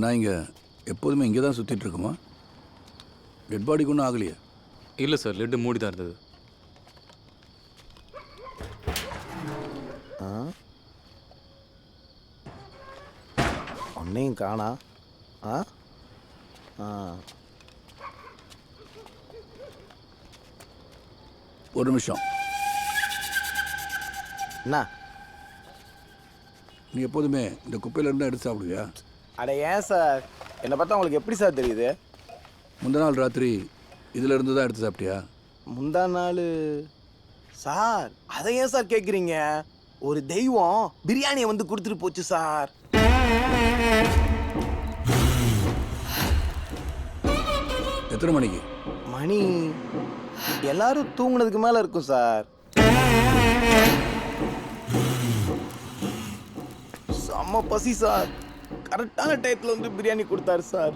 நான் இங்கே எப்போதுமே இங்கே தான் சுற்றிட்டு இருக்குமா? டெட் பாடிக்கு ஒன்றும் ஆகலையே? இல்லை சார், லெட்டு மூடி தான் இருந்தது. ஒன்னையும் காணா. ஆ ஆ ஒரு நிமிஷம். என்ன? நீ எப்போதுமே இந்த குப்பையிலேருந்து எடுத்து சாப்பிடுவியா? அட ஏன் சார், என்னை பார்த்தா உங்களுக்கு எப்படி சார் தெரியுது? முந்தா நாள் ராத்திரி இதில் இருந்து தான் எடுத்து சாப்பிட்டியா? முந்தா நாள் சார், அதை ஏன் சார் கேட்குறீங்க? ஒரு தெய்வம் பிரியாணியை வந்து கொடுத்துட்டு போச்சு சார். எத்தனை மணிக்கு? மணி எல்லாரும் தூங்குனதுக்கு மேலே இருக்கும் சார். செம்ம பசி சார். கரெக்டான டயத்தில் வந்து பிரியாணி கொடுத்தாரு சார்.